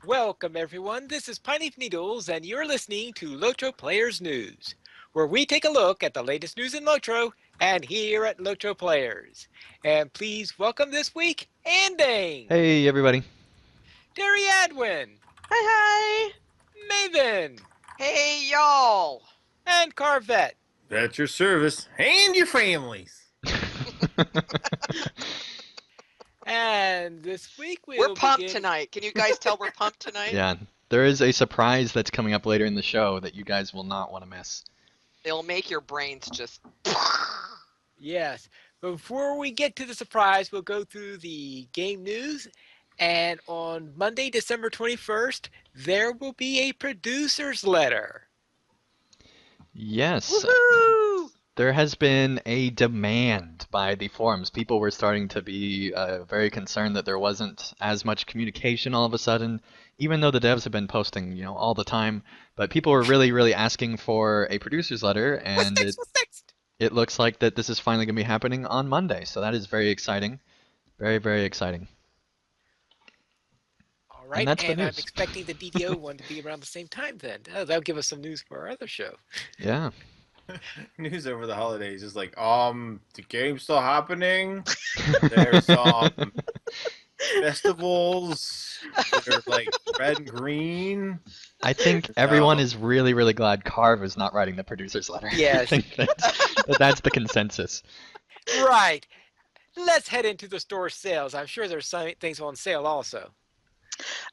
Welcome, everyone. This is Pineleaf Needles, and you're listening to LOTRO Players News, where we take a look at the latest news in LOTRO and here at LOTRO Players. And please welcome this week, Andang, Hey, everybody. Derry Adwin, Hi, Maven, Hey, y'all. and Carvette. At your service and your families. And this week We're we'll pumped begin... tonight. Can you guys tell we're pumped tonight? Yeah, there is a surprise that's coming up later in the show that you guys will not want to miss. It'll make your brains just. Yes. But before we get to the surprise, we'll go through the game news. And on Monday, December 21st, there will be a producer's letter. Yes, Woohoo! there has been a demand by the forums. People were starting to be very concerned that there wasn't as much communication all of a sudden, even though the devs have been posting, all the time. But people were really, really asking for a producer's letter, What's and next? What's next? it looks like that this is finally going to be happening on Monday. So that is very exciting. Very, very exciting. All right, that's the and I'm news. expecting the DDO one to be around the same time then. Oh, that'll give us some news for our other show. Yeah. News over the holidays is like, the game's still happening. There's festivals that are like red and green. I think everyone is really, really glad Carve is not writing the producer's letter. Yes. I think that's the consensus. Right. Let's head into the store sales. I'm sure there's some things on sale also.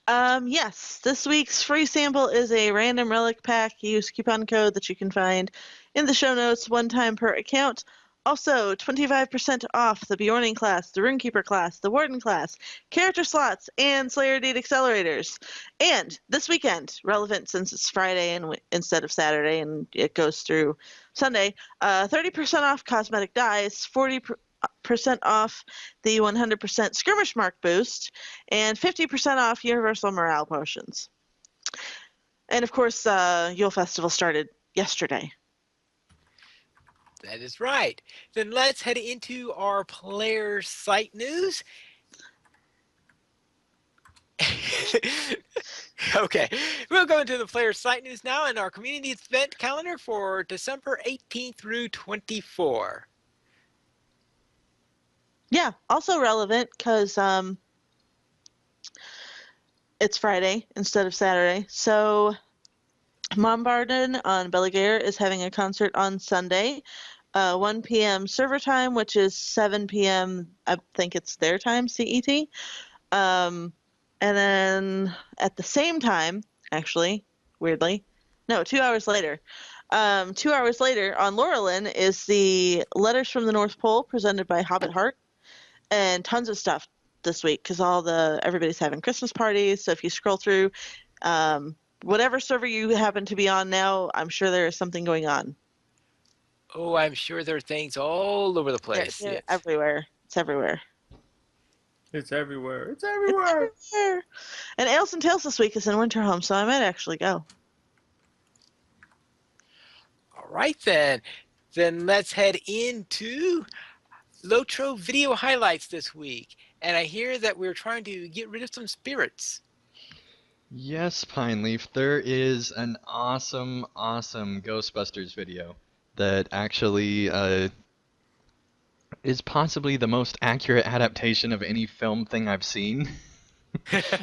Yes, this week's free sample is a random relic pack. Use coupon code that you can find in the show notes, one time per account. Also, 25% off the Bjorning class, the Runekeeper class, the Warden class, character slots, and Slayer Deed accelerators. And this weekend, relevant since it's Friday and instead of Saturday, and it goes through Sunday, 30% off cosmetic dyes, 40% off the 100% skirmish mark boost, and 50% off universal morale potions. And of course, Yule Festival started yesterday. That is right. Then let's head into our player site news. Okay, we'll go into the player site news now and our community event calendar for December 18th through 24. Yeah, also relevant because it's Friday instead of Saturday. So Mombarden on Belaguer is having a concert on Sunday, 1 p.m. server time, which is 7 p.m. I think it's their time, CET. And then at the same time, actually, weirdly, no, 2 hours later. 2 hours later on Laurelin is the Letters from the North Pole presented by Hobbit Heart, and tons of stuff this week because everybody's having Christmas parties. So if you scroll through, whatever server you happen to be on now, I'm sure there is something going on. Oh, I'm sure there are things all over the place. They're Yes. everywhere. It's everywhere. It's everywhere. It's It's everywhere. everywhere. And Ales and Tales this week is in Winterhome, so I might actually go. All right, then. Then let's head into LOTRO video highlights this week. And I hear that we're trying to get rid of some spirits. Yes, Pineleaf, there is an awesome, awesome Ghostbusters video that actually is possibly the most accurate adaptation of any film thing I've seen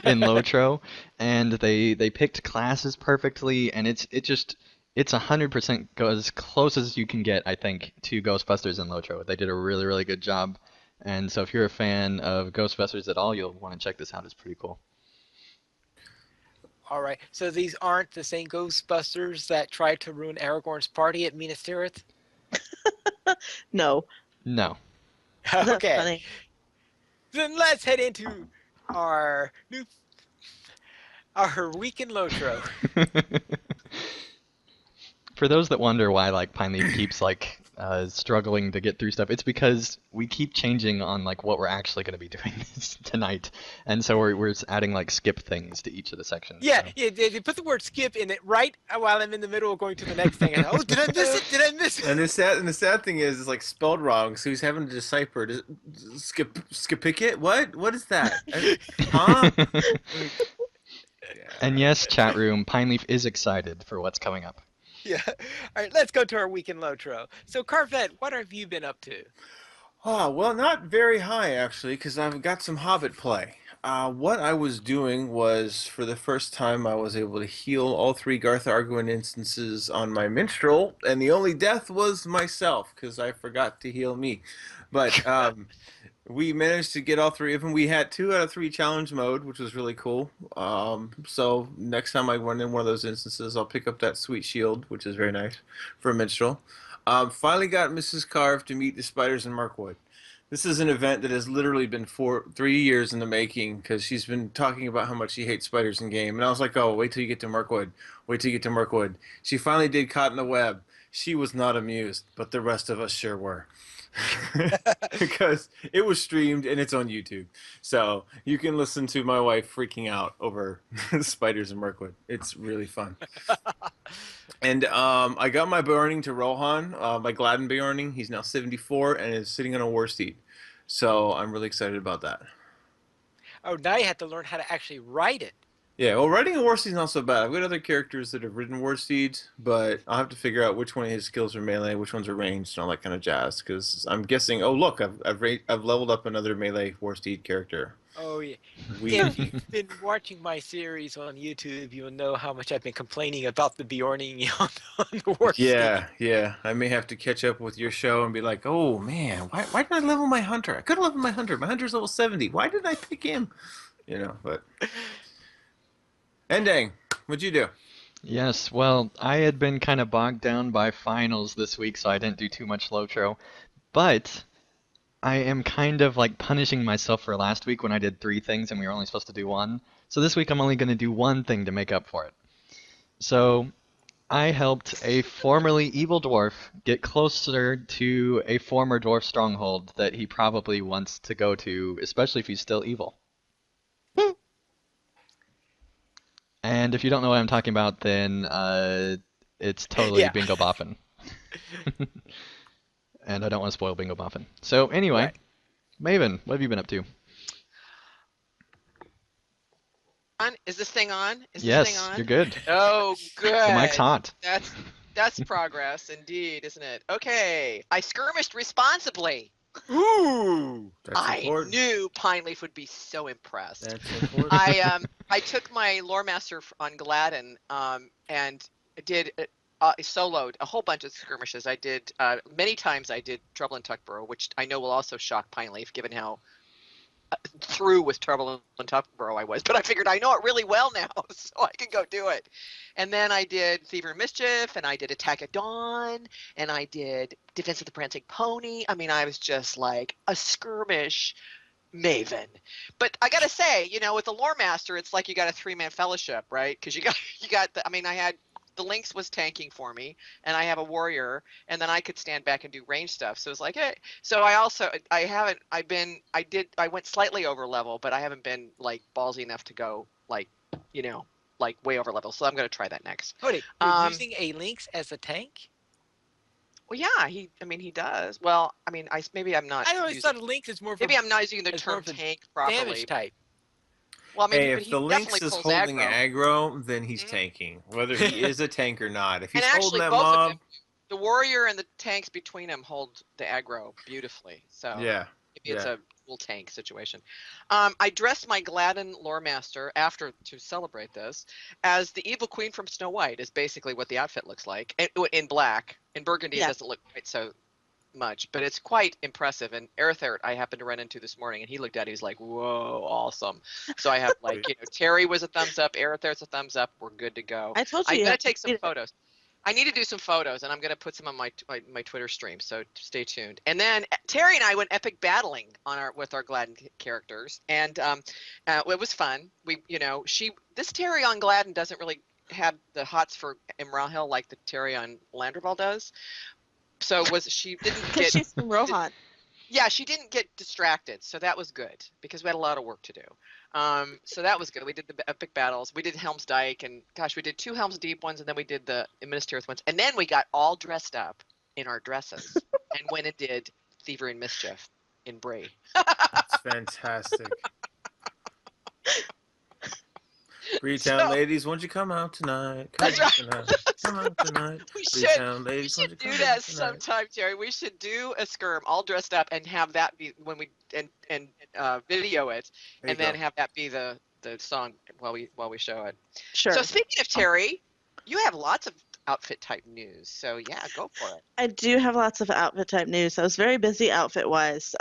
in LOTRO, and they picked classes perfectly, and it's 100% as close as you can get, I think, to Ghostbusters in LOTRO. They did a really, really good job, and so if you're a fan of Ghostbusters at all, you'll want to check this out. It's pretty cool. All right, so these aren't the same Ghostbusters that tried to ruin Aragorn's party at Minas Tirith? No. No. That's Okay, funny. then let's head into our week in LOTRO. For those that wonder why Pineleaf keeps struggling to get through stuff, it's because we keep changing on what we're actually going to be doing tonight, and so we're adding skip things to each of the sections. Yeah, so. yeah, they put the word skip in it right while I'm in the middle of going to the next thing. And oh, did I miss it? Did I miss it? And the sad thing is, it's spelled wrong, so he's having to decipher. Skip it? What is that? Huh? And yes, chat room, Pineleaf is excited for what's coming up. Yeah. All right, let's go to our week in Lotro. So, Carvet, what have you been up to? Oh, well, not very high actually, because I've got some Hobbit play. What I was doing was, for the first time, I was able to heal all three Garth Argwin instances on my minstrel, and the only death was myself, because I forgot to heal me. But we managed to get all three of them. We had 2 out of 3 challenge mode, which was really cool. So next time I run in one of those instances, I'll pick up that sweet shield, which is very nice for a minstrel. Finally got Mrs. Carve to meet the spiders in Mirkwood. This is an event that has literally been 3 years in the making because she's been talking about how much she hates spiders in game. And I was like, oh, wait till you get to Mirkwood. Wait till you get to Mirkwood. She finally did Caught in the Web. She was not amused, but the rest of us sure were. Because it was streamed and it's on YouTube. So you can listen to my wife freaking out over spiders in Mirkwood. It's really fun. And I got my Bjorning to Rohan, my Gladden Bjorning. He's now 74 and is sitting on a war steed. So I'm really excited about that. Oh, now you have to learn how to actually write it. Yeah, well, riding a war steed's not so bad. I've got other characters that have ridden war steeds, but I'll have to figure out which one of his skills are melee, which ones are ranged, and all that kind of jazz. Because I'm guessing, oh look, I've leveled up another melee war steed character. Oh, yeah. We If you've been watching my series on YouTube, you'll know how much I've been complaining about the Bjorning on the war yeah. I may have to catch up with your show and be like, oh man, why did I level my hunter? I could have leveled my hunter. My hunter's level 70. Why did I pick him? You know, but. Ending, what'd you do? Yes, well, I had been kind of bogged down by finals this week, so I didn't do too much Lotro. But I am kind of like punishing myself for last week when I did 3 things and we were only supposed to do 1. So this week I'm only going to do 1 thing to make up for it. So I helped a formerly evil dwarf get closer to a former dwarf stronghold that he probably wants to go to, especially if he's still evil. And if you don't know what I'm talking about, then it's totally Yeah. Bingo Boffin. And I don't want to spoil Bingo Boffin. So anyway, Right. Maven, what have you been up to? Is this thing on? Is this Yes, thing on? you're good. Oh, good. The mic's hot. That's progress indeed, isn't it? Okay. I skirmished responsibly. Ooh. That's I important. knew Pineleaf would be so impressed. That's important. I took my lore master on Gladden and did soloed a whole bunch of skirmishes. I did many times. I did Trouble in Tuckborough, which I know will also shock Pineleaf, given how through with Trouble in Tuckborough I was. But I figured I know it really well now, so I can go do it. And then I did Thievery and Mischief, and I did Attack at Dawn, and I did Defense of the Prancing Pony. I mean, I was just like a skirmish maven. But I gotta say, you know, with the lore master, it's like you got a 3-man fellowship, right? Because you got the, I mean, I had the Lynx was tanking for me, and I have a warrior, and then I could stand back and do range stuff. So it's like, hey. So I went slightly over level, but I haven't been like ballsy enough to go like, you know, like way over level. So I'm gonna try that next. Cody, you're Um, using a Lynx as a tank? Well, yeah, he does. Well, I mean, maybe I'm not. I always using, thought a Lynx is more of maybe a I'm not using the as more term of a tank properly. damage type. Well, I mean, Hey, but if he the Lynx definitely is pulls holding aggro. aggro, then he's Mhm. tanking, whether he is a tank or not. If he's And holding actually, that both of mob, them, the warrior and the tanks between them hold the aggro beautifully. So yeah, maybe it's yeah. a full tank situation. I dressed my Gladden lore master to celebrate this as the evil queen from Snow White is basically what the outfit looks like in black. In burgundy, Yeah. it doesn't look quite so much, but it's quite impressive. And Erithert, I happened to run into this morning, and he looked at it, he was like, "Whoa, awesome!" So I have like, you know, Terry was a thumbs up, Erithert's a thumbs up. We're good to go. I told you. I'm you gonna have to take some read it. photos. I need to do some photos, and I'm gonna put some on my Twitter stream. So stay tuned. And then Terry and I went epic battling with our Gladden characters, and it was fun. This Terry on Gladden doesn't really have the hots for Imrahil like the Terry on Landreval does. So she didn't Because get she's from Rohan. yeah, she didn't get distracted, so that was good because we had a lot of work to do. So that was good. We did the epic battles. We did Helm's Dyke, and gosh, we did 2 Helm's Deep ones, and then we did the Ministerial ones, and then we got all dressed up in our dresses and went and did Thievery and Mischief in Bray. That's fantastic. Freetown So ladies, won't you come out tonight? Come that's out right. tonight. Come out tonight. We Freetown ladies, won't should you do come that out tonight? sometime, Terry. We should do a skirm all dressed up and have that be when we video it, There you and then go. have that be the song while we show it. So Sure. speaking of Terry, you have lots of outfit type news. So yeah, go for it. I do have lots of outfit type news. I was very busy outfit wise,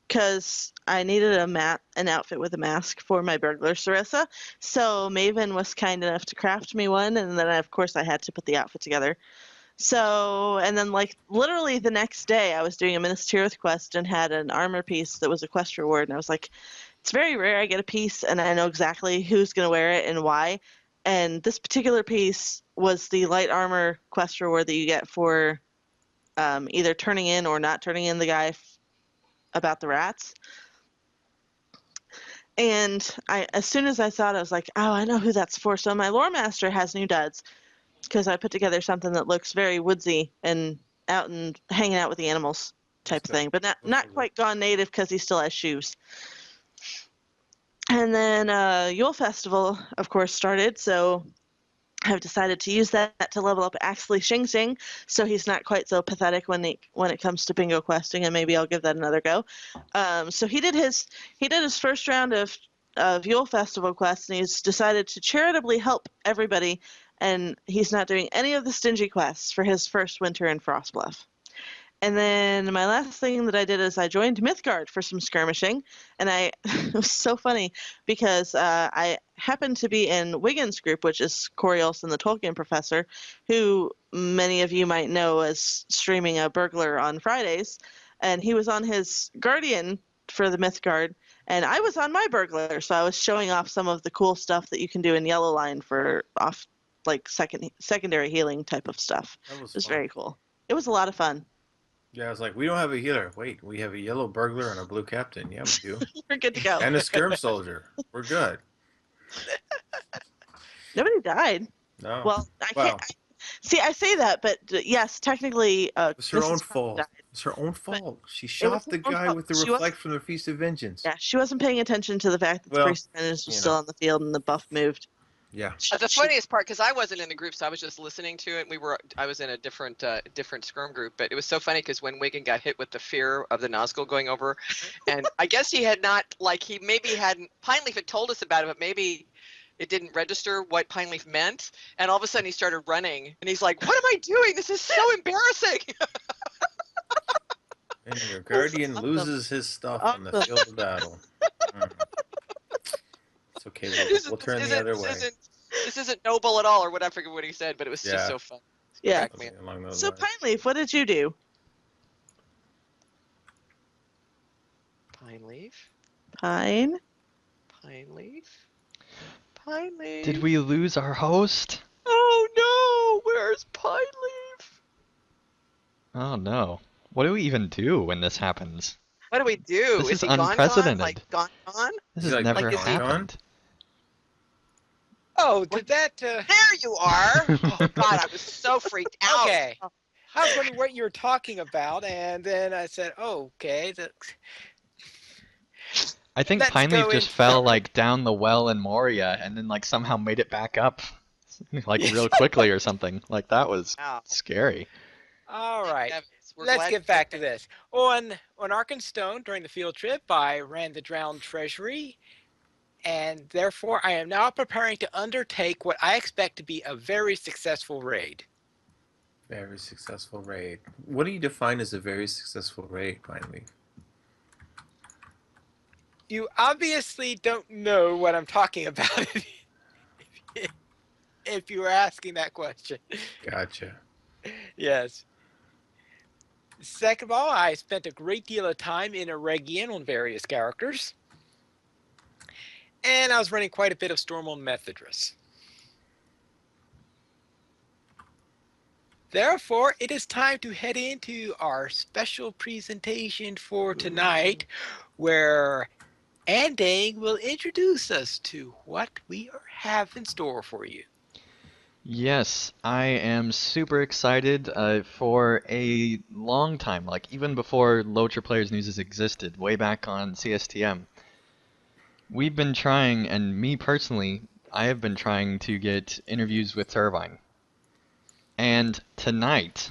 because I needed an outfit with a mask for my burglar Sarissa. So Maven was kind enough to craft me one, and then of course I had to put the outfit together. So, and then like literally the next day, I was doing a Minas Tirith quest and had an armor piece that was a quest reward, and I was like, it's very rare I get a piece and I know exactly who's gonna wear it and why. And this particular piece was the light armor quest reward that you get for either turning in or not turning in the guy about the rats. And as soon as I saw it, I was like, oh, I know who that's for. So my lore master has new duds because I put together something that looks very woodsy and out and hanging out with the animals type Looks good. thing, but Looks not so quite gone native because he still has shoes. And then Yule Festival, of course, started, so I've decided to use that to level up Axley Xing Xing, so he's not quite so pathetic when it comes to bingo questing, and maybe I'll give that another go. So he did his first round of Yule Festival quests, and he's decided to charitably help everybody, and he's not doing any of the stingy quests for his first winter in Frostbluff. And then my last thing that I did is I joined Mythgard for some skirmishing, and it was so funny because I happened to be in Wiggins' group, which is Corey Olsen, the Tolkien professor, who many of you might know as streaming a burglar on Fridays, and he was on his Guardian for the Mythgard, and I was on my burglar, so I was showing off some of the cool stuff that you can do in Yellowline for off like secondary healing type of stuff. That was It was fun. very cool. It was a lot of fun. Yeah, I was like, we don't have a healer. Wait, we have a yellow burglar and a blue captain. Yeah, we do. We're good to go. And a skirm soldier. We're good. Nobody died. No. Well, I Well, can't see. I say that, but yes, technically, it's her this own is how she fault. died. It's her own fault. She It was shot her the own guy fault. with the She reflect wasn't. from the Feast of Vengeance. Yeah, she wasn't paying attention to the fact that the Well, priest of vengeance was you still know. on the field and the buff moved. Yeah. The funniest part, because I wasn't in the group, so I was just listening to it. I was in a different skirm group, but it was so funny because when Wigan got hit with the fear of the Nazgul going over, and I guess he had not, like he maybe hadn't, Pineleaf had told us about it, but maybe it didn't register what Pineleaf meant, and all of a sudden he started running, and he's like, "What am I doing? This is so embarrassing." And your guardian awesome. loses his stuff on the Awesome. field of battle. Mm. It's okay. We'll turn the other way. This isn't noble at all, or what I forget what he said, but it was just Yeah. so fun. Yeah. Cracked me up. Along those So lines. Pineleaf, what did you do? Pineleaf, Pine. Pineleaf, Pineleaf. Did we lose our host? Oh no! Where's Pineleaf? Oh no. What do we even do when this happens? What do we do? This is he gone, unprecedented. Like gone? This Is has he, like, never like, is he- happened. Oh, did that? There you are! Oh God, I was so freaked out. Okay. I was wondering what you were talking about, and then I said, "Oh, okay." I think Let's Pineleaf go just in- fell like down the well in Moria and then like somehow made it back up like real quickly or something. Like that was Wow. scary. All right. Heavens, we're Let's glad get you back to came. this. On Arkenstone during the field trip, I ran the Drowned Treasury, and therefore I am now preparing to undertake what I expect to be a very successful raid. Very successful raid. What do you define as a very successful raid, finally? You obviously don't know what I'm talking about if you were asking that question. Gotcha. Yes. Second of all, I spent a great deal of time in Eregion on various characters. And I was running quite a bit of Storm on Methydras. Therefore, it is time to head into our special presentation for tonight, where Andang will introduce us to what we have in store for you. Yes, I am super excited for a long time, like even before LOTRO Players News has existed, way back on CSTM. We've been trying, and me personally, I have been trying to get interviews with Turbine. And tonight,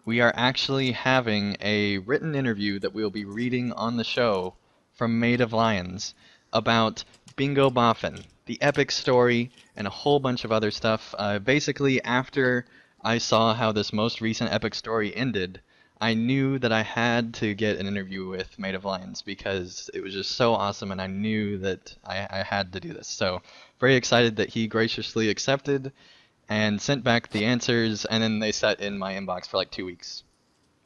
we are actually having a written interview that we'll be reading on the show from Maid of Lions about Bingo Boffin, the epic story, and a whole bunch of other stuff. Basically, after I saw how this most recent epic story ended, I knew that I had to get an interview with Maid of Lions because it was just so awesome, and I knew that I had to do this. So, very excited that he graciously accepted and sent back the answers, and then they sat in my inbox for like 2 weeks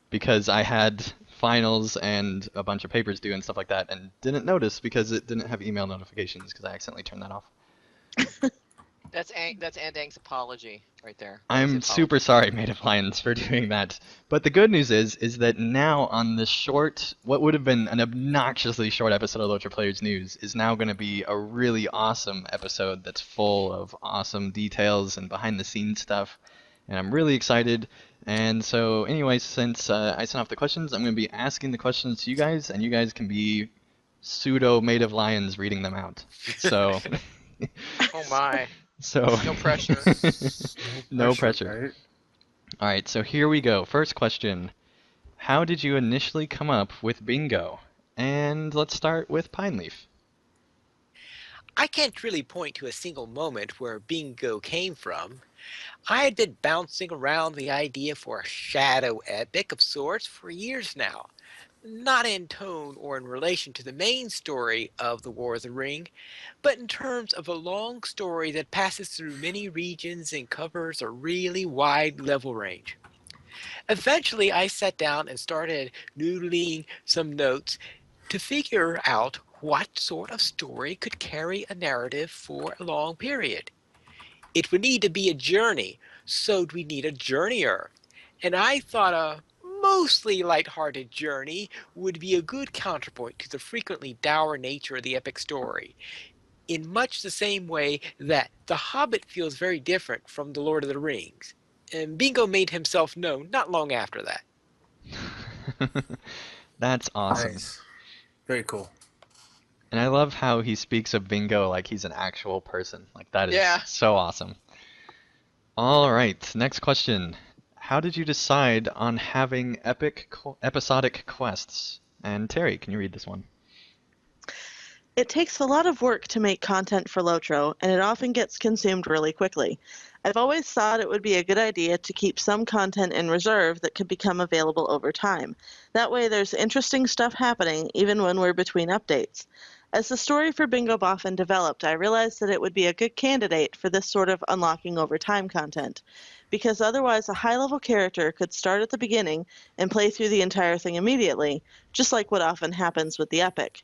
because I had finals and a bunch of papers due and stuff like that, and didn't notice because it didn't have email notifications because I accidentally turned that off. That's Andang's apology right there. Easy I'm apology. super sorry, Maid of Lions, for doing that. But the good news is that now on this short, what would have been an obnoxiously short episode of LOTRO Players News is now going to be a really awesome episode that's full of awesome details and behind-the-scenes stuff. And I'm really excited. And so, anyway, since I sent off the questions, I'm going to be asking the questions to you guys, and you guys can be pseudo Maid of Lions reading them out. So, Oh my. so No pressure. no pressure. Right? All right, so here we go. First question. How did you initially come up with bingo? And let's start with Pine Leaf. I can't really point to a single moment where bingo came from. I had been bouncing around the idea for a shadow epic of sorts for years now, not in tone or in relation to the main story of The War of the Ring, but in terms of a long story that passes through many regions and covers a really wide level range. Eventually, I sat down and started noodling some notes to figure out what sort of story could carry a narrative for a long period. It would need to be a journey, so we need a journeyer. And I thought a mostly light-hearted journey would be a good counterpoint to the frequently dour nature of the epic story, in much the same way that The Hobbit feels very different from The Lord of the Rings. And Bingo made himself known not long after that. That's awesome. Nice. Very cool. And I love how he speaks of bingo like he's an actual person. Like, that is Yeah. so awesome. All right, next question. How did you decide on having episodic quests? And Terry, can you read this one? It takes a lot of work to make content for Lotro, and it often gets consumed really quickly. I've always thought it would be a good idea to keep some content in reserve that could become available over time. That way there's interesting stuff happening even when we're between updates. As the story for Bingo Boffin developed, I realized that it would be a good candidate for this sort of unlocking over time content, because otherwise a high-level character could start at the beginning and play through the entire thing immediately, just like what often happens with the epic.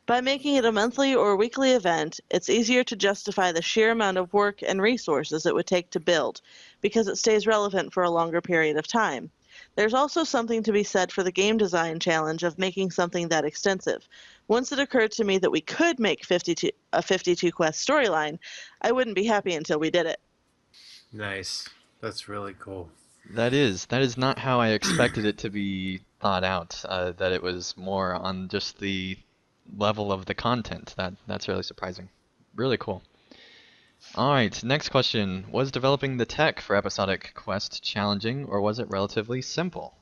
By making it a monthly or weekly event, it's easier to justify the sheer amount of work and resources it would take to build, because it stays relevant for a longer period of time. There's also something to be said for the game design challenge of making something that extensive. Once it occurred to me that we could make a 52 quest storyline, I wouldn't be happy until we did it. Nice. That's really cool. That is not how I expected it to be thought out. That it was more on just the level of the content. That's really surprising. Really cool. All right, next question. Was developing the tech for Episodic Quest challenging, or was it relatively simple?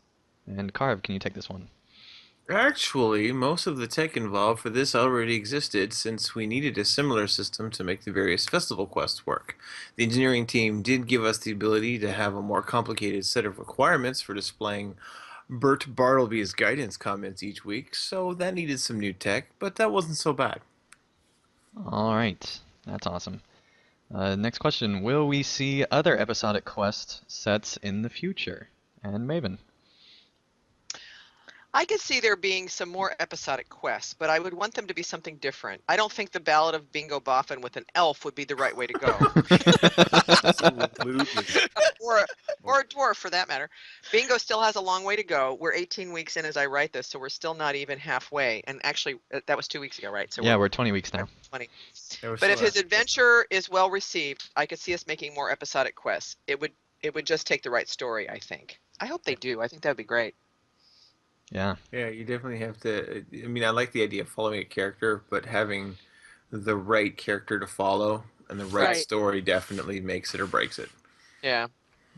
And Carve, can you take this one? Actually, most of the tech involved for this already existed since we needed a similar system to make the various festival quests work. The engineering team did give us the ability to have a more complicated set of requirements for displaying Bert Bartleby's guidance comments each week, so that needed some new tech, but that wasn't so bad. All right, that's awesome. Next question. Will we see other Episodic Quest sets in the future? And Maven. I could see there being some more episodic quests, but I would want them to be something different. I don't think the Ballad of Bingo Boffin with an elf would be the right way to go. Absolutely. or a dwarf for that matter. Bingo still has a long way to go. We're 18 weeks in as I write this, so we're still not even halfway. And actually, that was 2 weeks ago, right? So Yeah, we're 20 weeks now. 20. Yeah, we're But if still his at- adventure is well received, I could see us making more episodic quests. It would just take the right story, I think. I hope they do. I think that would be great. Yeah. Yeah, you definitely have to. I mean, I like the idea of following a character, but having the right character to follow and the right Right. story definitely makes it or breaks it. Yeah.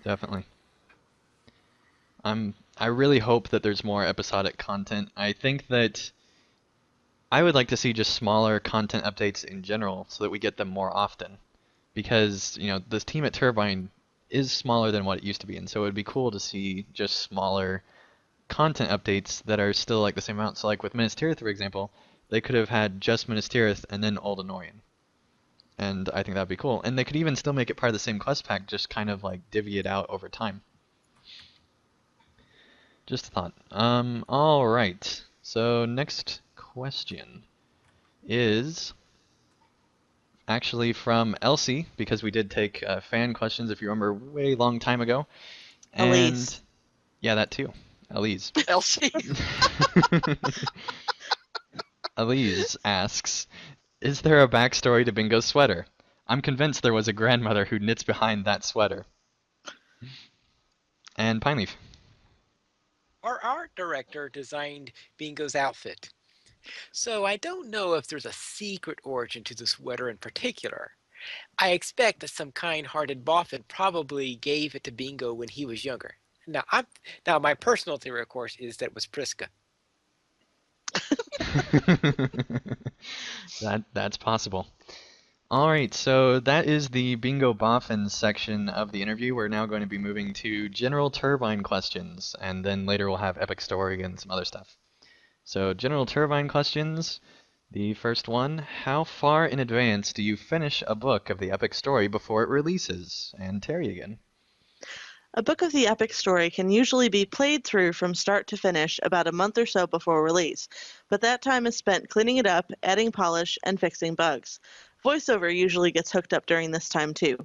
Definitely. I really hope that there's more episodic content. I think that I would like to see just smaller content updates in general so that we get them more often. Because, this team at Turbine is smaller than what it used to be, and so it would be cool to see just smaller content updates that are still like the same amount. So like with Minas Tirith, for example, they could have had just Minas Tirith and then Old Anorian. And I think that'd be cool. And they could even still make it part of the same quest pack, just kind of like divvy it out over time. Just a thought. All right. So next question is actually from Elsie, because we did take fan questions, if you remember, way long time ago. And Elise. yeah, that too. Elise. Elsie. Elise asks, is there a backstory to Bingo's sweater? I'm convinced there was a grandmother who knits behind that sweater. And Pineleaf. Our art director designed Bingo's outfit. So I don't know if there's a secret origin to the sweater in particular. I expect that some kind-hearted boffin probably gave it to Bingo when he was younger. Now my personal theory, of course, is that it was Priska. That's possible. All right, so that is the Bingo Boffin section of the interview. We're now going to be moving to general Turbine questions, and then later we'll have Epic Story and some other stuff. So general Turbine questions. The first one, how far in advance do you finish a book of the Epic Story before it releases? And Terry again. A book of the epic story can usually be played through from start to finish about a month or so before release, but that time is spent cleaning it up, adding polish, and fixing bugs. Voiceover usually gets hooked up during this time too.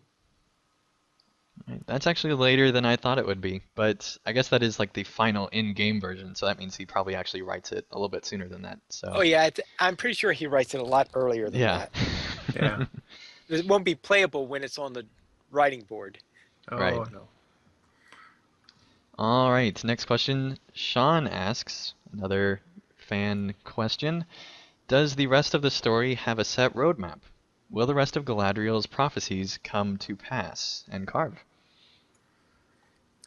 Right, that's actually later than I thought it would be, but I guess that is like the final in-game version, so that means he probably actually writes it a little bit sooner than that. So Oh yeah, I'm pretty sure he writes it a lot earlier than yeah. that. Yeah. It won't be playable when it's on the writing board. Oh, Right. no. All right, next question. Sean asks, another fan question. Does the rest of the story have a set roadmap? Will the rest of Galadriel's prophecies come to pass? And Carve.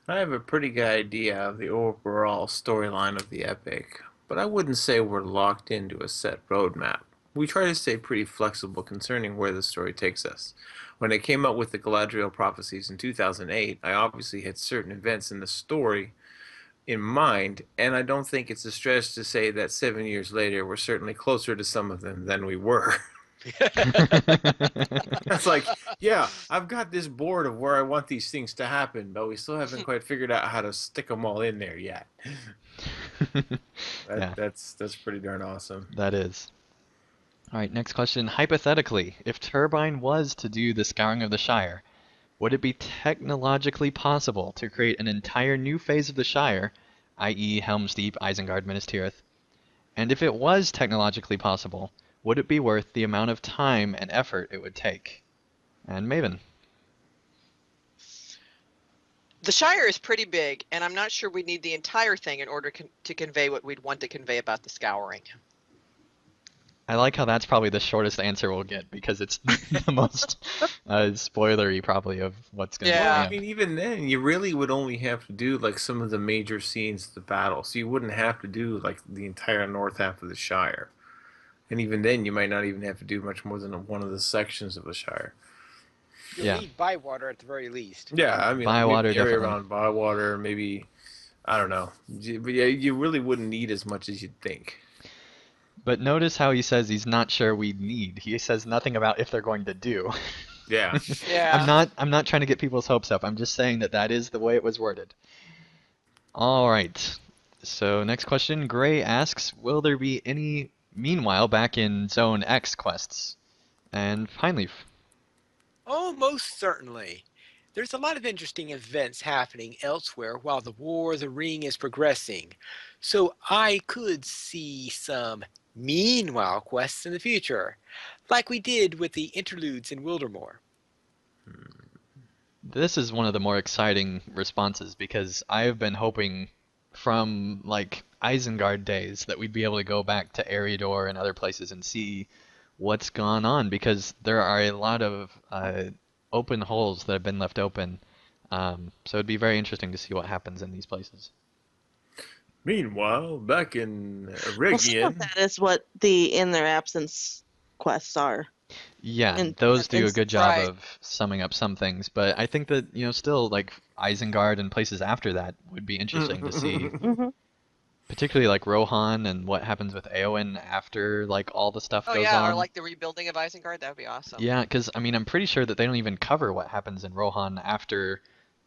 I have a pretty good idea of the overall storyline of the epic, but I wouldn't say we're locked into a set roadmap. We try to stay pretty flexible concerning where the story takes us. When I came up with the Galadriel prophecies in 2008, I obviously had certain events in the story in mind, and I don't think it's a stretch to say that 7 years later we're certainly closer to some of them than we were. It's like, yeah, I've got this board of where I want these things to happen, but we still haven't quite figured out how to stick them all in there yet. Yeah, That's pretty darn awesome. that is. All right, next question. Hypothetically, if Turbine was to do the Scouring of the Shire, would it be technologically possible to create an entire new phase of the Shire, i.e. Helm's Deep, Isengard, Minas Tirith? And if it was technologically possible, would it be worth the amount of time and effort it would take? And Maven. The Shire is pretty big, and I'm not sure we need the entire thing in order to convey what we'd want to convey about the Scouring. I like how that's probably the shortest answer we'll get because it's the most spoilery probably of what's going to Yeah. Well, I happen. mean, even then, you really would only have to do like some of the major scenes of the battle, so you wouldn't have to do like the entire north half of the Shire. And even then, you might not even have to do much more than one of the sections of the Shire. You'll Yeah. need Bywater at the very least. Yeah, I mean, Bywater, maybe area definitely. around Bywater, maybe, I don't know. But yeah, you really wouldn't need as much as you'd think. But notice how he says he's not sure we need. He says nothing about if they're going to do. Yeah. Yeah. I'm not trying to get people's hopes up. I'm just saying that is the way it was worded. All right. So next question, Gray asks, will there be any meanwhile back in Zone X quests? And Pineleaf. Oh, most certainly. There's a lot of interesting events happening elsewhere while the War of the Ring is progressing. So I could see some meanwhile quests in the future, like we did with the interludes in Wildermore. This is one of the more exciting responses because I have been hoping from like Isengard days that we'd be able to go back to Eriador and other places and see what's gone on, because there are a lot of open holes that have been left open. So it'd be very interesting to see what happens in these places. Meanwhile, back in Well, some of Regian. that is what the in their absence quests are Yeah, in those different do a good instances. job Right. of summing up some things, but I think that, still like Isengard and places after that would be interesting to see, Hmm. particularly like Rohan and what happens with Eowyn after like all the stuff Oh goes yeah, or on. like the rebuilding of Isengard. That would be awesome. Yeah, because I mean, I'm pretty sure that they don't even cover what happens in Rohan after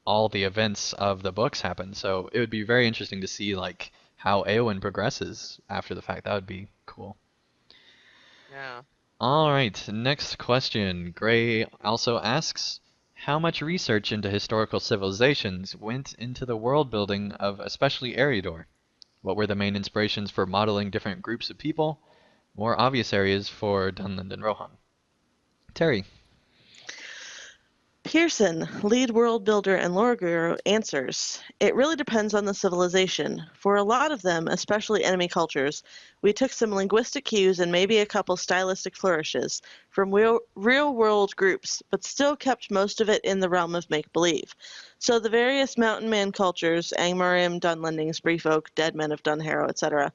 all the events of the books happen. So it would be very interesting to see like how Eowyn progresses after the fact. That would be cool. Yeah. All right, next question. Gray also asks, how much research into historical civilizations went into the world building of especially Eriador? What were the main inspirations for modeling different groups of people? More obvious areas for Dunland and Rohan. Terry. Pearson, lead world builder and lore guru, answers, it really depends on the civilization. For a lot of them, especially enemy cultures, we took some linguistic cues and maybe a couple stylistic flourishes from real world groups, but still kept most of it in the realm of make believe. So the various mountain man cultures, Angmarim, Dunlendings, Briefolk, Dead Men of Dunharrow, etc.,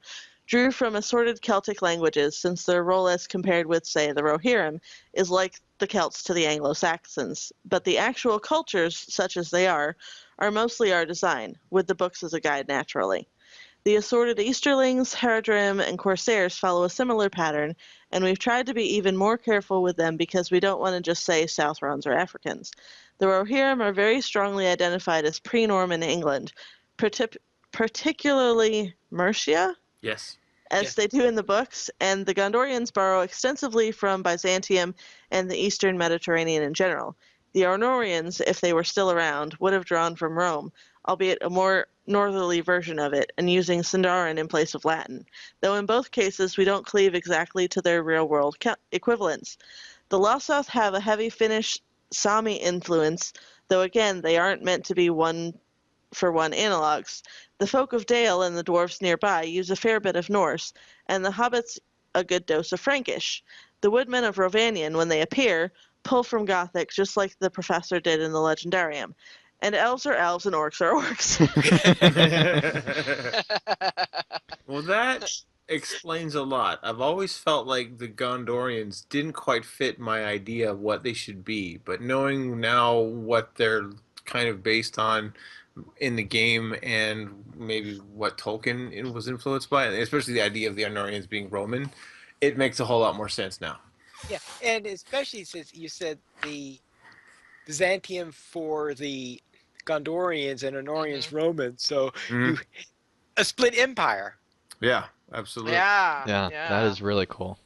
drew from assorted Celtic languages, since their role as compared with, say, the Rohirrim, is like the Celts to the Anglo-Saxons, but the actual cultures, such as they are mostly our design, with the books as a guide naturally. The assorted Easterlings, Haradrim, and Corsairs follow a similar pattern, and we've tried to be even more careful with them because we don't want to just say Southrons or Africans. The Rohirrim are very strongly identified as pre-Norman England, particularly Mercia, Yes. as Yes. they do in the books, and the Gondorians borrow extensively from Byzantium and the eastern Mediterranean in general. The Arnorians, if they were still around, would have drawn from Rome, albeit a more northerly version of it, and using Sindarin in place of Latin, though in both cases we don't cleave exactly to their real-world equivalents. The Lossoth have a heavy Finnish Sami influence, though again they aren't meant to be one-for-one analogues. The folk of Dale and the dwarfs nearby use a fair bit of Norse, and the hobbits a good dose of Frankish. The woodmen of Rovanion, when they appear, pull from Gothic just like the professor did in the Legendarium. And elves are elves and orcs are orcs. Well, that explains a lot. I've always felt like the Gondorians didn't quite fit my idea of what they should be, but knowing now what they're kind of based on in the game and maybe what Tolkien was influenced by, especially the idea of the Arnorians being Roman, it makes a whole lot more sense now. Yeah, and especially since you said the Byzantium for the Gondorians and Hmm. Honorians Romans, so you Hmm. a split empire. Yeah, absolutely. Yeah. Yeah, that Yeah. is really cool.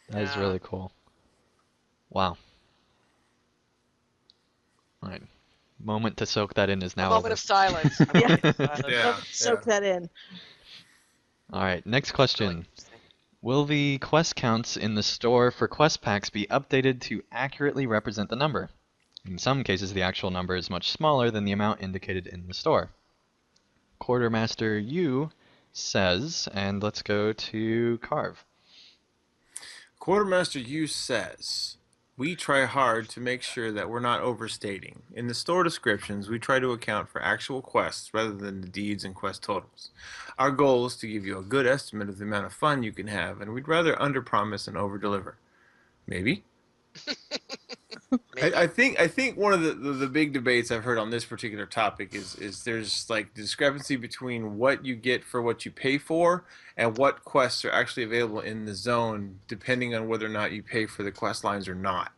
That is Yeah. really cool. Wow. All right. Moment to soak that in is A now moment of over. silence. A Yeah, moment of silence. Yeah, soak yeah. that in. All right, next It's really question. interesting. Will the quest counts in the store for quest packs be updated to accurately represent the number? In some cases, the actual number is much smaller than the amount indicated in the store. Quartermaster U says, and let's go to Carve. Quartermaster U says, we try hard to make sure that we're not overstating. In the store descriptions, we try to account for actual quests rather than the deeds and quest totals. Our goal is to give you a good estimate of the amount of fun you can have, and we'd rather underpromise and overdeliver. Maybe? I, Maybe. I think I think one of the big debates I've heard on this particular topic is there's like the discrepancy between what you get for what you pay for and what quests are actually available in the zone depending on whether or not you pay for the quest lines or not.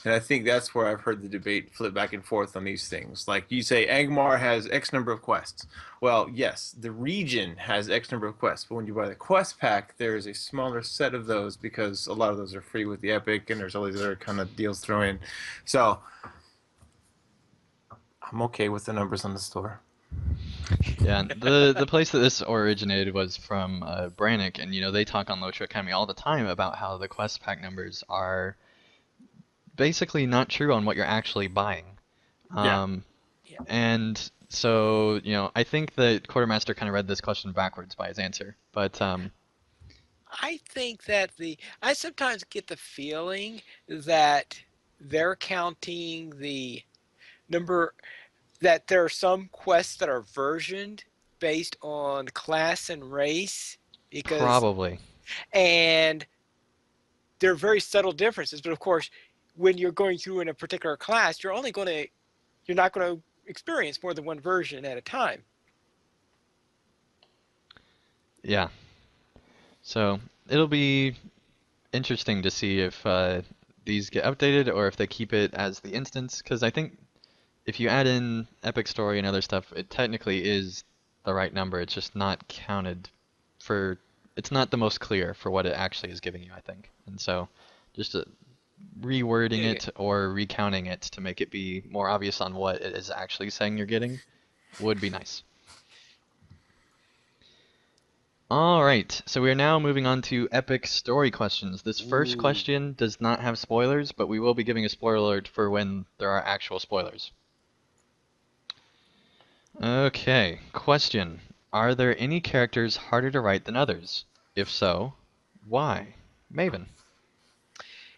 And I think that's where I've heard the debate flip back and forth on these things. Like you say, Angmar has X number of quests. Well, yes, the region has X number of quests, but when you buy the quest pack, there is a smaller set of those because a lot of those are free with the Epic, and there's all these other kind of deals thrown in. So I'm okay with the numbers on the store. Yeah, the place that this originated was from Brannick, and they talk on Lotro Academy all the time about how the quest pack numbers are basically not true on what you're actually buying. Yeah. Yeah. And so, I think that Quartermaster kind of read this question backwards by his answer. But I think that I sometimes get the feeling that they're counting the number that there are some quests that are versioned based on class and race because Probably. and there are very subtle differences, but of course when you're going through in a particular class you're not going to experience more than one version at a time. Yeah. So it'll be interesting to see if these get updated or if they keep it as the instance. Because I think if you add in Epic Story and other stuff, it technically is the right number. It's just not counted for. It's not the most clear for what it actually is giving you, I think. And so, just rewording Yeah. it or recounting it to make it be more obvious on what it is actually saying you're getting would be nice. All right, so we are now moving on to epic story questions. This first Ooh. question does not have spoilers, but we will be giving a spoiler alert for when there are actual spoilers. Okay, question. Are there any characters harder to write than others? If so, why? Maven.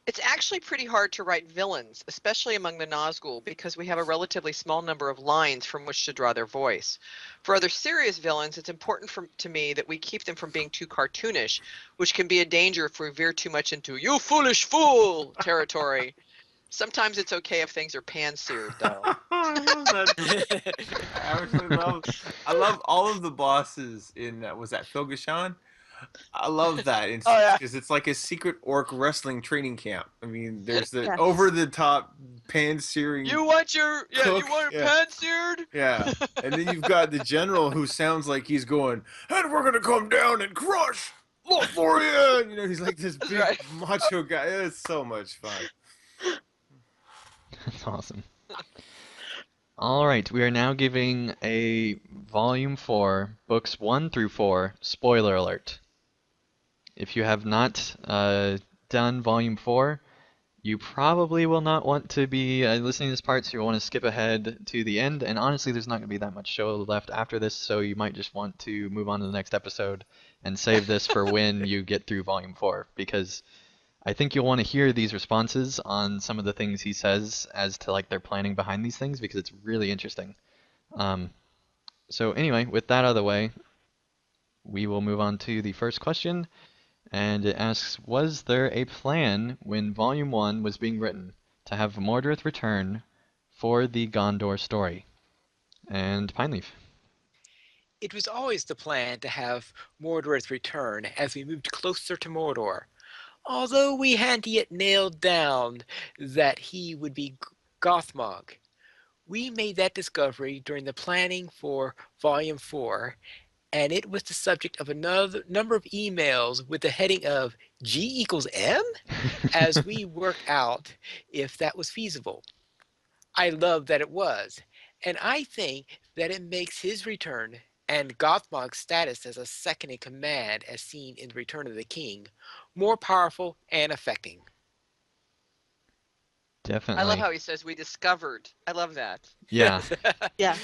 It's actually pretty hard to write villains, especially among the Nazgul, because we have a relatively small number of lines from which to draw their voice. For other serious villains, it's important to me that we keep them from being too cartoonish, which can be a danger if we veer too much into "you foolish fool" territory. Sometimes it's okay if things are pan-seared, though. I love that. I actually love all of the bosses in was that Phil Gashan? I love that Oh instance yeah. because it's like a secret orc wrestling training camp. I mean, there's the Yes. over the top pan searing You want your you cook. want your Yeah, pan-seared? yeah. And then you've got the general who sounds like he's going, and we're gonna come down and crush Lothlorien. You know, he's like this That's big right. macho guy. It's so much fun. That's awesome. All right, we are now giving a Volume 4, Books 1 through 4, spoiler alert. If you have not done Volume 4, you probably will not want to be listening to this part, so you'll want to skip ahead to the end. And honestly, there's not going to be that much show left after this, so you might just want to move on to the next episode and save this for when you get through Volume 4, because I think you'll want to hear these responses on some of the things he says as to like their planning behind these things, because it's really interesting. Um, so anyway, with that out of the way, we will move on to the first question. And it asks, was there a plan when Volume 1 was being written to have Mordred return for the Gondor story? And Pineleaf. It was always the plan to have Mordred's return as we moved closer to Mordor, although we hadn't yet nailed down that he would be Gothmog. We made that discovery during the planning for Volume 4, and it was the subject of another number of emails with the heading of G equals M as we worked out if that was feasible. I love that it was, and I think that it makes his return and Gothmog's status as a second in command, as seen in Return of the King, more powerful and affecting. I love Definitely. how he says we discovered. I love that. Yeah. Yeah.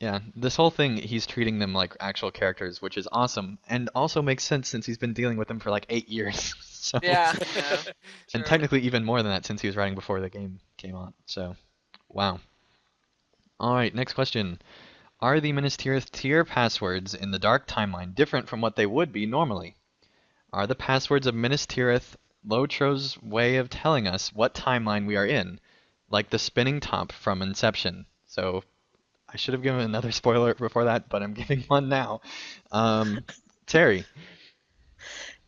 Yeah. This whole thing, he's treating them like actual characters, which is awesome, and also makes sense since he's been dealing with them for like 8 years. So, Yeah, yeah, and true. technically even more than that since he was writing before the game came out. So, wow. All right, next question. Are the Minas Tirith tier passwords in the Dark Timeline different from what they would be normally? Are the passwords of Minas Tirith Lotro's way of telling us what timeline we are in, like the spinning top from Inception? So I should have given another spoiler before that, but I'm giving one now. Terry.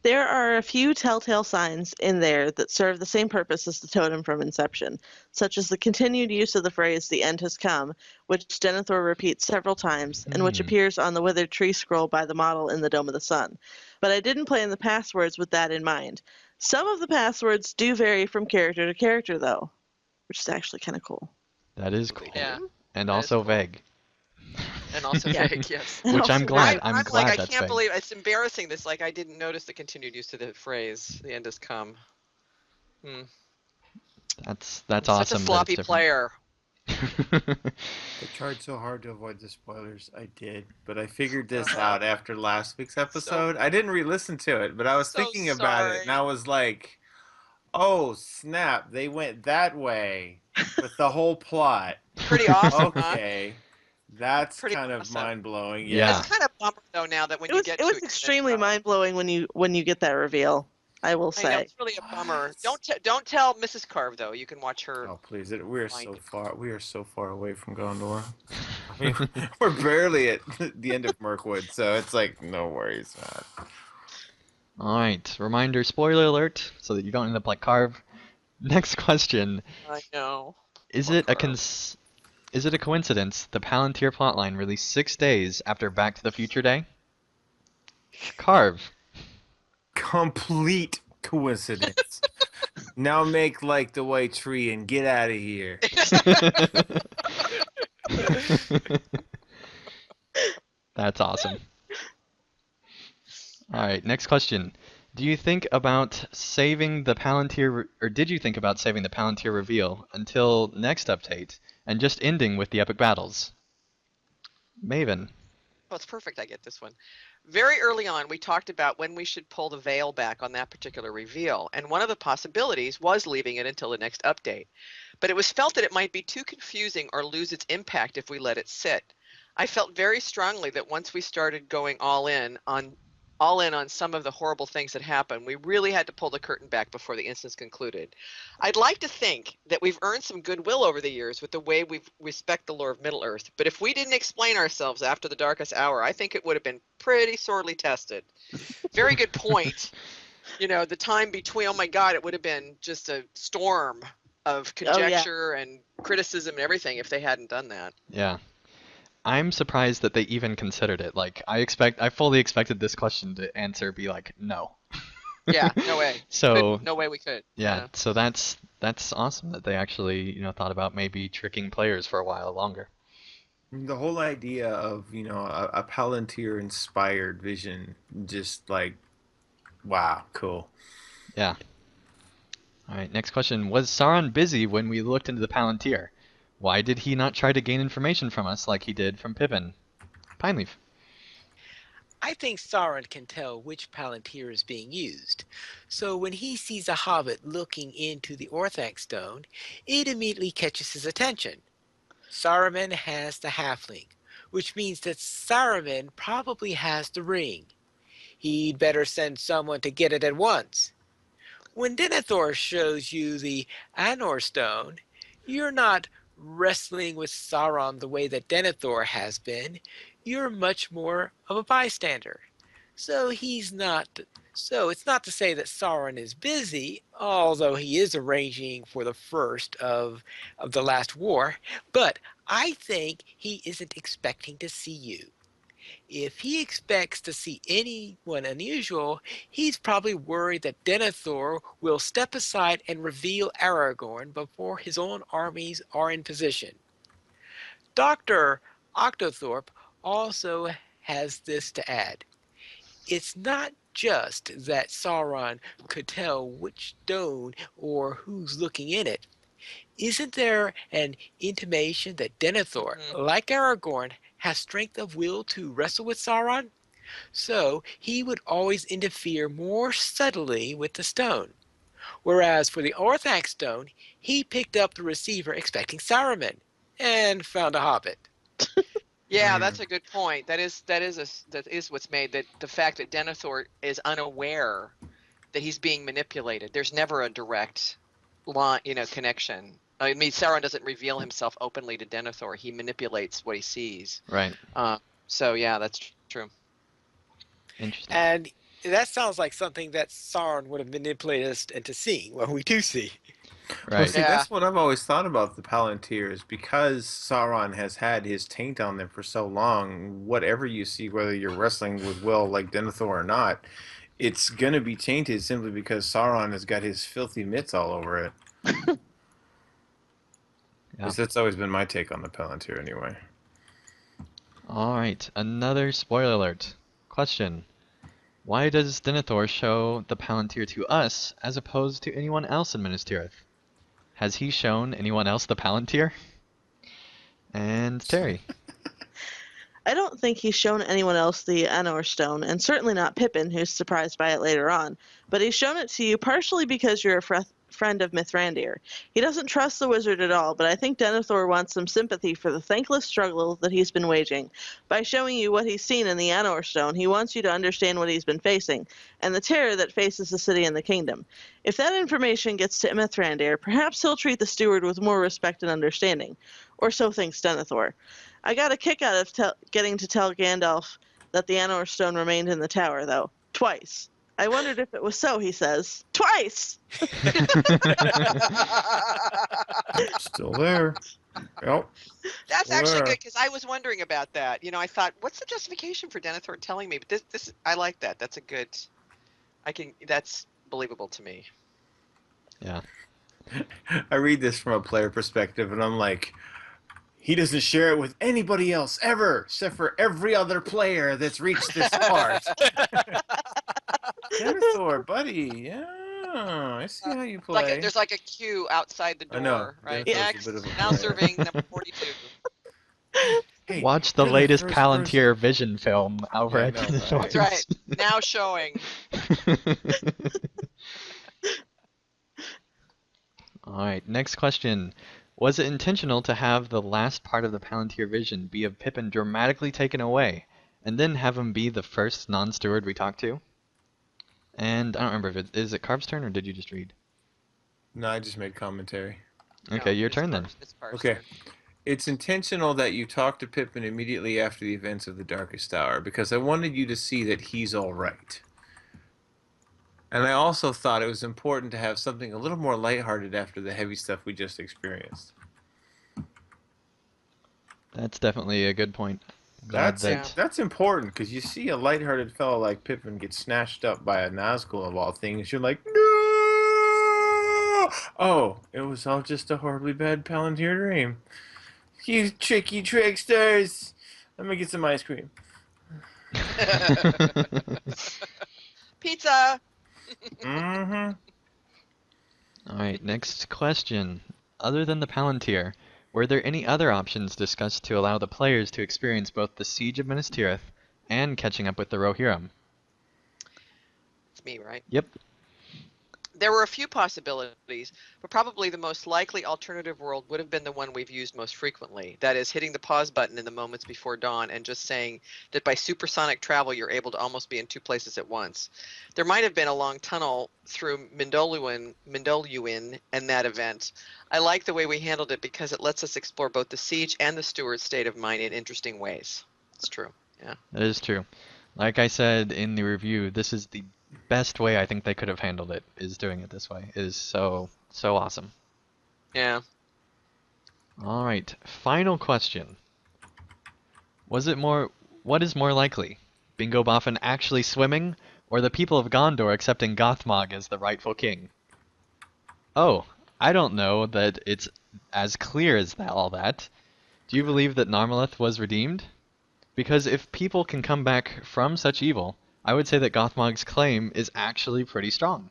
There are a few telltale signs in there that serve the same purpose as the totem from Inception, such as the continued use of the phrase "the end has come," which Denethor repeats several times, and which Hmm. appears on the withered tree scroll by the model in the Dome of the Sun. But I didn't plan the passwords with that in mind. Some of the passwords do vary from character to character, though, which is actually kind of cool. That is They cool. Yeah, do? And that is also cool. vague. And also Yeah. vague, yes. And Which I'm also glad. vague. I'm I'm like, glad I that's can't vague. believe it's embarrassing. This like I didn't notice the continued use of the phrase "the end has come." Hmm. That's I'm such a awesome that it's sloppy different. player. I tried so hard to avoid the spoilers. I did, but I figured this Uh-huh. out after last week's So episode. I didn't re-listen to it, but I was so thinking about it, and I sorry. was like, "Oh snap! They went that way with the whole plot." Pretty awesome, huh? Okay, that's Pretty kind of awesome. mind blowing. It's Yeah. Yeah. kind of bummer though now that when It you was get it to was it, extremely mind blowing when you get that reveal. I will I know say. it's really a bummer. What? Don't tell Mrs. Carve though. You can watch her Oh please! We're find so it. far. We are so far away from Gondor. I mean, we're barely at the end of Mirkwood, so it's like no worries, man. All right. Reminder, spoiler alert, so that you don't end up like Carve. Next question. I know. Is Poor it a Carve. is it a coincidence the Palantir plotline released 6 days after Back to the Future Day? Carve. Complete coincidence. Now make like the white tree and get out of here. That's awesome. All right, next question. Do you think about saving the Palantir, or did you think about saving the Palantir reveal until next update and just ending with the epic battles? Maven. Oh, it's perfect. I get this one. Very early on, we talked about when we should pull the veil back on that particular reveal, and one of the possibilities was leaving it until the next update. But it was felt that it might be too confusing or lose its impact if we let it sit. I felt very strongly that once we started going all in on some of the horrible things that happened, we really had to pull the curtain back before the instance concluded. I'd like to think that we've earned some goodwill over the years with the way we respect the lore of Middle-earth, but if we didn't explain ourselves after the darkest hour, I think it would have been pretty sorely tested. Very good point. You know, the time between, oh my God, it would have been just a storm of Oh yeah. conjecture and criticism and everything if they hadn't done that. Yeah. I'm surprised that they even considered it. Like, I fully expected this question to answer be like, no. Yeah, no way. So, No way we could. yeah, so that's awesome that they actually, thought about maybe tricking players for a while longer. The whole idea of, a Palantir inspired vision, just like, wow, cool. Yeah. All right, next question. Was Sauron busy when we looked into the Palantir? Why did he not try to gain information from us like he did from Pippin? Pineleaf. I think Sauron can tell which Palantir is being used. So when he sees a hobbit looking into the Orthanc stone, it immediately catches his attention. Saruman has the halfling, which means that Saruman probably has the ring. He'd better send someone to get it at once. When Denethor shows you the Anor stone, you're not wrestling with Sauron the way that Denethor has been. You're much more of a bystander. So he's not so it's not to say that Sauron is busy, although he is arranging for the first of the last war, but I think he isn't expecting to see you. If he expects to see anyone unusual, he's probably worried that Denethor will step aside and reveal Aragorn before his own armies are in position. Dr. Octothorpe also has this to add. It's not just that Sauron could tell which stone or who's looking in it. Isn't there an intimation that Denethor, Mhm. like Aragorn, has strength of will to wrestle with Sauron? So he would always interfere more subtly with the stone. Whereas for the Orthanc stone, he picked up the receiver expecting Saruman and found a hobbit. Yeah, Mm. that's a good point. That is what's made that the fact that Denethor is unaware that he's being manipulated. There's never a direct line, connection. I mean, Sauron doesn't reveal himself openly to Denethor. He manipulates what he sees. Right. So yeah, that's true. Interesting. And that sounds like something that Sauron would have manipulated us into seeing, what we do see. Well, Right. see, Yeah. that's what I've always thought about the Palantirs. Because Sauron has had his taint on them for so long, whatever you see, whether you're wrestling with Will like Denethor or not, it's gonna be tainted simply because Sauron has got his filthy mitts all over it. At Yeah. least that's always been my take on the Palantir, anyway. All right, another spoiler alert. Question. Why does Denethor show the Palantir to us as opposed to anyone else in Minas Tirith? Has he shown anyone else the Palantir? And Terry. I don't think he's shown anyone else the Anor Stone, and certainly not Pippin, who's surprised by it later on. But he's shown it to you partially because you're a friend of Mithrandir. He doesn't trust the wizard at all, but I think Denethor wants some sympathy for the thankless struggle that he's been waging. By showing you what he's seen in the Anor Stone, he wants you to understand what he's been facing, and the terror that faces the city and the kingdom. If that information gets to Mithrandir, perhaps he'll treat the steward with more respect and understanding. Or so thinks Denethor. I got a kick out of getting to tell Gandalf that the Anor Stone remained in the tower, though. Twice. I wondered if it was so, he says. Twice! Still there. Yep. That's Still actually there. good because I was wondering about that. I thought, what's the justification for Denethor telling me? But this, I like that. That's a good. That's believable to me. Yeah. I read this from a player perspective, and I'm like, he doesn't share it with anybody else ever, except for every other player that's reached this part. Denethor, buddy, yeah, I see how you play. There's like a queue outside the I know. door, right? Denethor's a Next, bit of a now player. serving number 42. Hey, Watch the you're latest first Palantir Vision film over Yeah, I at know, the right? That's right. Now showing. Alright, next question. Was it intentional to have the last part of the Palantir Vision be of Pippin dramatically taken away, and then have him be the first non-steward we talk to? And I don't remember if is it Carv's turn or did you just read? No, I just made commentary. Okay, No, your it's turn then. Parv's- It's Parv's Okay. turn. It's intentional that you talk to Pippin immediately after the events of the Darkest Hour, because I wanted you to see that he's all right. And I also thought it was important to have something a little more lighthearted after the heavy stuff we just experienced. That's definitely a good point. Glad That's important, because you see a lighthearted fellow like Pippin get snatched up by a Nazgul of all things, you're like, no! Oh, it was all just a horribly bad Palantir dream. You tricky tricksters! Let me get some ice cream. Pizza. Mm-hmm. Alright, next question. Other than the Palantir, were there any other options discussed to allow the players to experience both the Siege of Minas Tirith and catching up with the Rohirrim? It's me, right? Yep. There were a few possibilities, but probably the most likely alternative world would have been the one we've used most frequently. That is, hitting the pause button in the moments before dawn and just saying that by supersonic travel you're able to almost be in two places at once. There might have been a long tunnel through Mindoluin in that event. I like the way we handled it because it lets us explore both the siege and the steward's state of mind in interesting ways. It's true. Yeah. That is true. Like I said in the review, this is the best way I think they could have handled it, is doing it this way. It is so awesome. Yeah. Alright, final question. What is more likely? Bingo Boffin actually swimming, or the people of Gondor accepting Gothmog as the rightful king? Oh, I don't know that it's as clear as all that. Do you believe that Narmalith was redeemed? Because if people can come back from such evil, I would say that Gothmog's claim is actually pretty strong.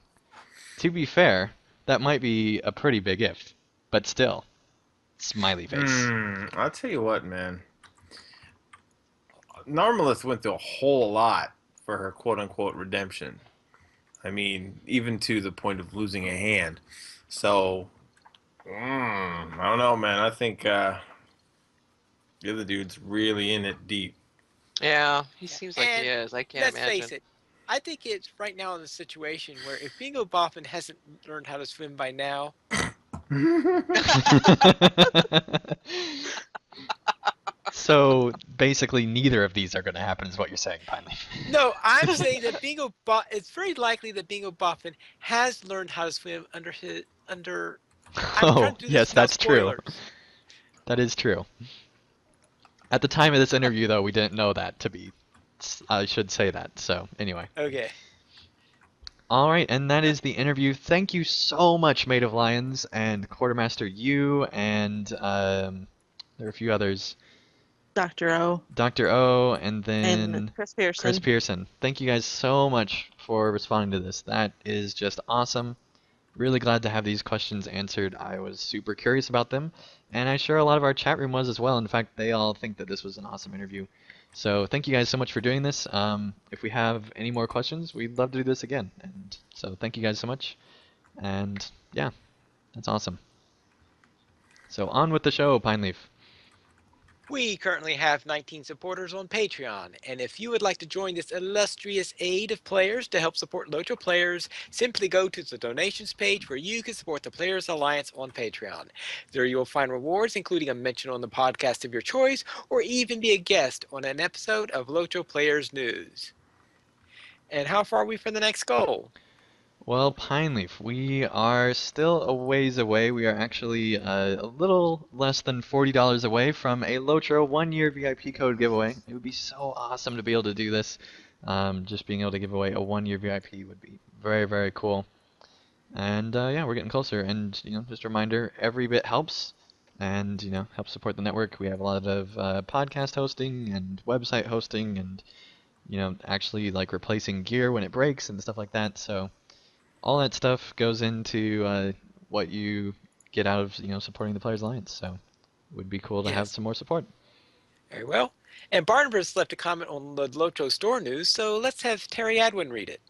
To be fair, that might be a pretty big if, but still. Smiley face. I'll tell you what, man. Narmalith went through a whole lot for her quote-unquote redemption. I mean, even to the point of losing a hand. So, I don't know, man. I think the other dude's really in it deep. Yeah, he seems like And he is. I can't let's imagine. face it, I think it's right now in the situation where if Bingo Boffin hasn't learned how to swim by now, So basically, neither of these are going to happen, is what you're saying, Piney. no, I'm saying that it's very likely that Bingo Boffin has learned how to swim under I'm Oh, trying to do this yes, without that's true. spoilers. That is true. At the time of this interview, though, we didn't know that to be. I should say that. So anyway. Okay. All right, and that is the interview. Thank you so much, Maid of Lions and Quartermaster you, and there are a few others. Dr. O. Dr. O, and then And Chris Pearson. Chris Pearson. Thank you guys so much for responding to this. That is just awesome. Really glad to have these questions answered. I was super curious about them, and I'm sure a lot of our chat room was as well. In fact, they all think that this was an awesome interview. So thank you guys so much for doing this. If we have any more questions, we'd love to do this again. And so thank you guys so much. And yeah, that's awesome. So on with the show, Pineleaf. We currently have 19 supporters on Patreon, and if you would like to join this illustrious aid of players to help support LOTRO players, simply go to the donations page where you can support the Players Alliance on Patreon. There you will find rewards including a mention on the podcast of your choice, or even be a guest on an episode of LOTRO Players News. And how far are we from the next goal? Well, Pineleaf, we are still a ways away. We are actually a little less than $40 away from a LOTRO 1-year VIP code giveaway. It would be so awesome to be able to do this. Just being able to give away a 1-year VIP would be very, very cool. And yeah, we're getting closer. And just a reminder, every bit helps, and helps support the network. We have a lot of podcast hosting and website hosting, and actually like replacing gear when it breaks and stuff like that. So all that stuff goes into what you get out of supporting the Players Alliance. So it would be cool to have Yes. some more support. Very well. And Barnabas left a comment on the LOTRO store news, so let's have Terry Adwin read it.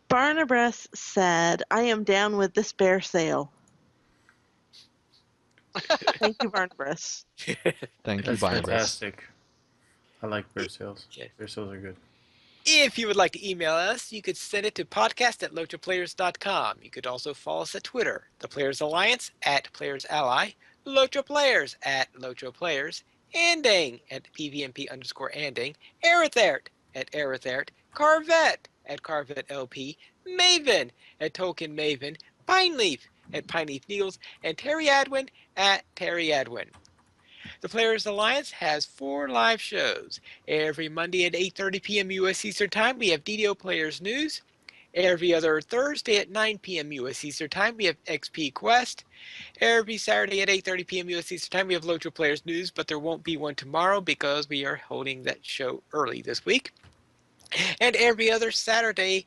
Barnabas said, I am down with this bear sale. Thank you, Barnabas. Thank you, That's Barnabas. fantastic. I like bear sales. Yes. Bear sales are good. If you would like to email us, you could send it to podcast@lotroplayers.com. You could also follow us at Twitter, the Players Alliance @Players Ally, Lotro Players @Lotro Players, Andang @PVMP_Andang, Arithert @Arithert, Carvet @Carvet LP, Maven @Token Maven, Pineleaf @Pineleaf Needles, and Terry Adwin @Terry Adwin. The Players Alliance has 4 live shows. Every Monday at 8:30 p.m. U.S. Eastern Time, we have DDO Players News. Every other Thursday at 9 p.m. U.S. Eastern Time, we have XP Quest. Every Saturday at 8:30 p.m. U.S. Eastern Time, we have LOTRO Players News, but there won't be one tomorrow because we are holding that show early this week. And every other Saturday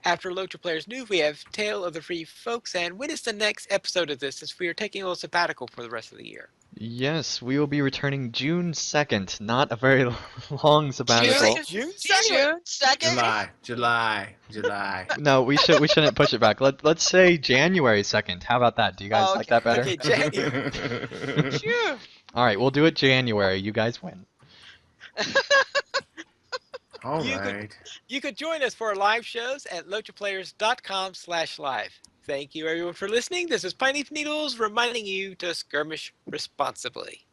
after LOTRO Players News, we have Tale of the Free Folks. And when is the next episode of this, since we are taking a little sabbatical for the rest of the year? Yes, we will be returning June 2nd. Not a very long sabbatical. June 2nd? June 2nd? July. No, we shouldn't push it back. Let's say January 2nd. How about that? Do you guys Oh, like that better? Okay, January. Phew. All right, we'll do it January. You guys win. All You right. You could join us for our live shows at lotroplayers.com/live. Thank you everyone for listening. This is Piney Needles reminding you to skirmish responsibly.